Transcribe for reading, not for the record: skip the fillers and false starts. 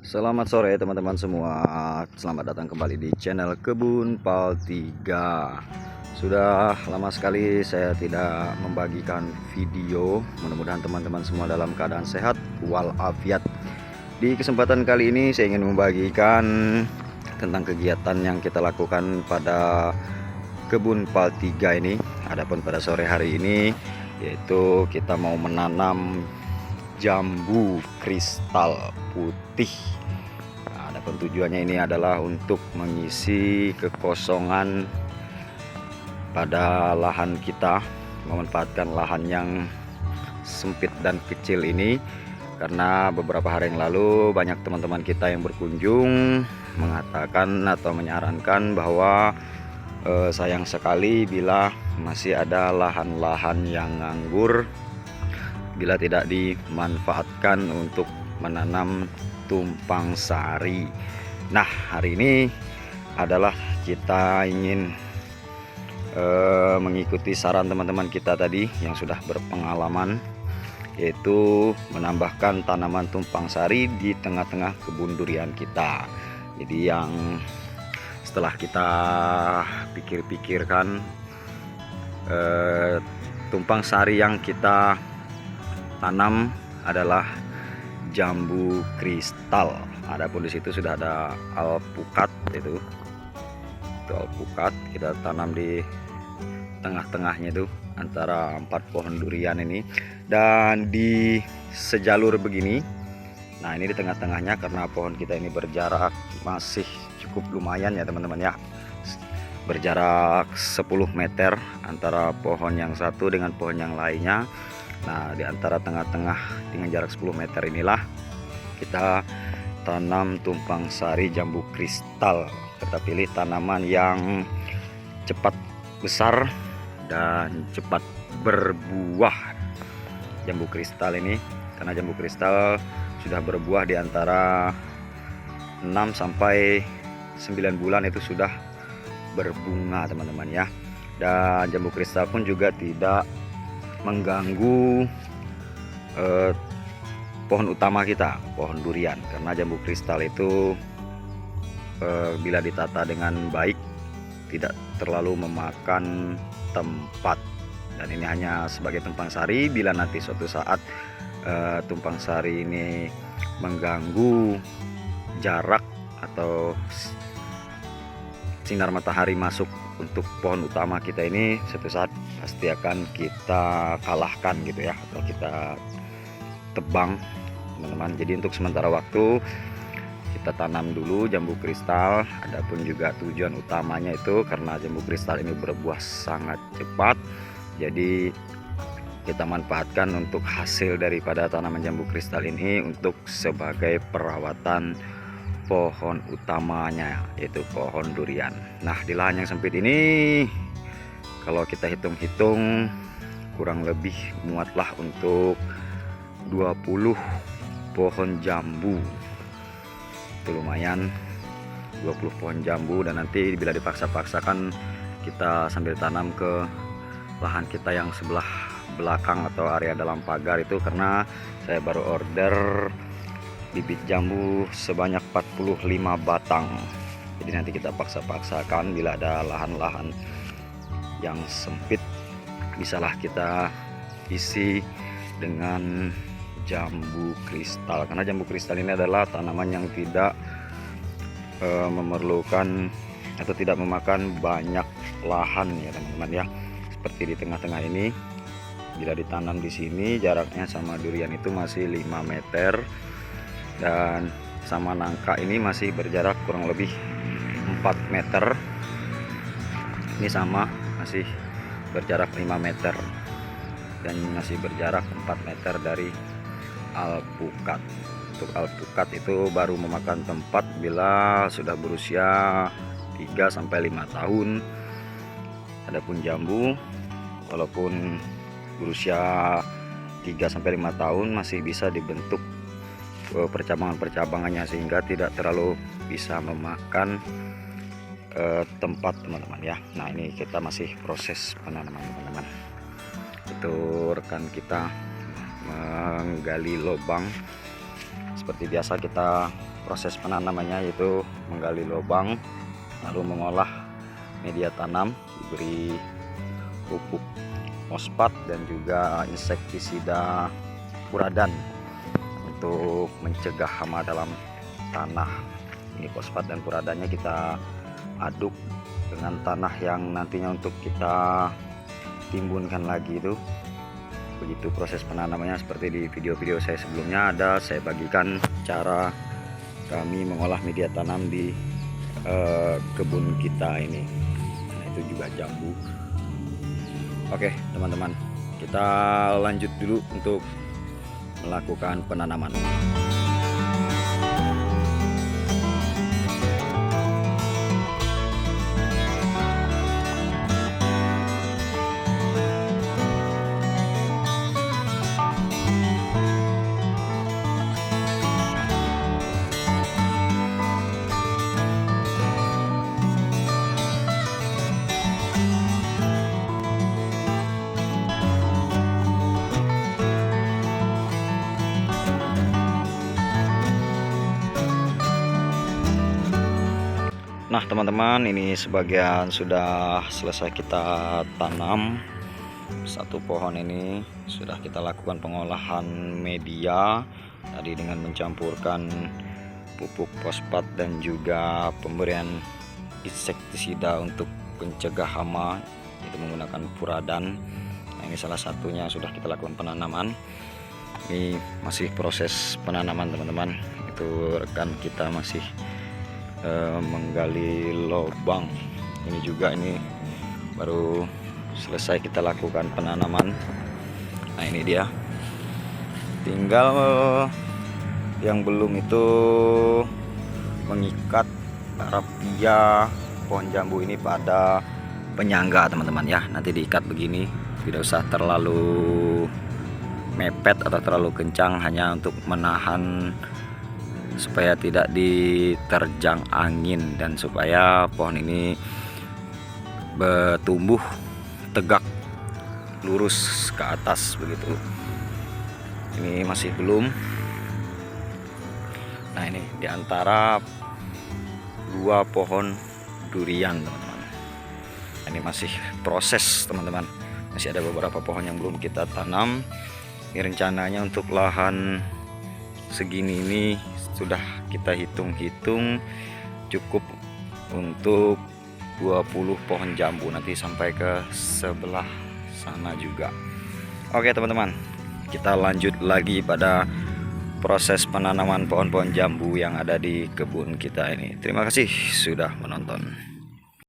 Selamat sore teman-teman semua. Selamat datang kembali di channel Kebun Pal 3. Sudah lama sekali saya tidak membagikan video. Mudah-mudahan teman-teman semua dalam keadaan sehat walafiat. Di kesempatan kali ini saya ingin membagikan tentang kegiatan yang kita lakukan pada Kebun Pal 3 ini. Adapun pada sore hari ini yaitu kita mau menanam jambu kristal putih. Nah, adapun tujuannya ini adalah untuk mengisi kekosongan pada lahan kita, memanfaatkan lahan yang sempit dan kecil ini, karena beberapa hari yang lalu banyak teman-teman kita yang berkunjung mengatakan atau menyarankan bahwa sayang sekali bila masih ada lahan-lahan yang nganggur bila tidak dimanfaatkan untuk menanam tumpang sari. Nah, hari ini adalah kita ingin mengikuti saran teman-teman kita tadi yang sudah berpengalaman, yaitu menambahkan tanaman tumpang sari di tengah-tengah kebun durian kita. Jadi yang setelah kita pikir-pikirkan, tumpang sari yang kita tanam adalah jambu kristal. Adapun di situ sudah ada alpukat, itu alpukat kita tanam di tengah-tengahnya itu antara 4 pohon durian ini, dan di sejalur begini. Nah, ini di tengah-tengahnya karena pohon kita ini berjarak masih cukup lumayan ya teman-teman ya, berjarak 10 meter antara pohon yang satu dengan pohon yang lainnya. Nah, di antara tengah-tengah dengan jarak 10 meter inilah kita tanam tumpang sari jambu kristal. Kita pilih tanaman yang cepat besar dan cepat berbuah. Jambu kristal ini, karena jambu kristal sudah berbuah di antara 6 sampai 9 bulan itu sudah berbunga teman-teman ya. Dan jambu kristal pun juga tidak mengganggu pohon utama kita, pohon durian, karena jambu kristal itu bila ditata dengan baik tidak terlalu memakan tempat. Dan ini hanya sebagai tumpang sari. Bila nanti suatu saat tumpang sari ini mengganggu jarak atau sinar matahari masuk untuk pohon utama kita ini, suatu saat pasti akan kita kalahkan gitu ya, atau kita tebang teman-teman. Jadi untuk sementara waktu kita tanam dulu jambu kristal. Adapun juga tujuan utamanya itu karena jambu kristal ini berbuah sangat cepat, jadi kita manfaatkan untuk hasil daripada tanaman jambu kristal ini untuk sebagai perawatan pohon utamanya, yaitu pohon durian. Nah, di lahan yang sempit ini kalau kita hitung-hitung kurang lebih muatlah untuk 20 pohon jambu. Itu lumayan, 20 pohon jambu. Dan nanti bila dipaksa-paksakan kita sambil tanam ke lahan kita yang sebelah belakang atau area dalam pagar itu, karena saya baru order bibit jambu sebanyak 45 batang. Jadi nanti kita paksa-paksakan bila ada lahan-lahan yang sempit, bisalah kita isi dengan jambu kristal. Karena jambu kristal ini adalah tanaman yang tidak memerlukan atau tidak memakan banyak lahan ya teman-teman ya. Seperti di tengah-tengah ini, bila ditanam di sini jaraknya sama durian itu masih 5 meter, dan sama nangka ini masih berjarak kurang lebih 4 meter. Ini sama masih berjarak 5 meter, dan masih berjarak 4 meter dari alpukat. Untuk alpukat itu baru memakan tempat bila sudah berusia 3 sampai 5 tahun. Adapun jambu walaupun berusia 3 sampai 5 tahun masih bisa dibentuk percabangan-percabangannya, sehingga tidak terlalu bisa memakan tempat teman-teman ya. Nah, ini kita masih proses penanaman teman-teman. Itu rekan kita menggali lubang. Seperti biasa kita proses penanamannya, yaitu menggali lubang lalu mengolah media tanam, diberi pupuk fosfat dan juga insektisida furadan untuk mencegah hama dalam tanah. Ini fosfat dan furadannya kita aduk dengan tanah yang nantinya untuk kita timbunkan lagi itu. Begitu proses penanamannya. Seperti di video-video saya sebelumnya saya bagikan cara kami mengolah media tanam di kebun kita ini. Nah, itu juga jambu. Oke teman-teman, kita lanjut dulu untuk melakukan penanaman. Nah teman-teman, ini sebagian sudah selesai kita tanam. Satu pohon ini sudah kita lakukan pengolahan media tadi dengan mencampurkan pupuk fosfat dan juga pemberian insektisida untuk pencegah hama, itu menggunakan furadan. Nah, ini salah satunya sudah kita lakukan penanaman. Ini masih proses penanaman teman-teman. Itu rekan kita masih menggali lubang. Ini juga ini baru selesai kita lakukan penanaman. Nah ini dia, tinggal yang belum itu mengikat rapia pohon jambu ini pada penyangga teman-teman ya. Nanti diikat begini, tidak usah terlalu mepet atau terlalu kencang, hanya untuk menahan supaya tidak diterjang angin dan supaya pohon ini bertumbuh tegak lurus ke atas begitu. Ini masih belum. Nah ini diantara dua pohon durian teman-teman. Ini masih proses teman-teman, masih ada beberapa pohon yang belum kita tanam. Ini rencananya untuk lahan segini ini sudah kita hitung-hitung cukup untuk 20 pohon jambu, nanti sampai ke sebelah sana juga. Oke teman-teman, kita lanjut lagi pada proses penanaman pohon-pohon jambu yang ada di kebun kita ini. Terima kasih sudah menonton.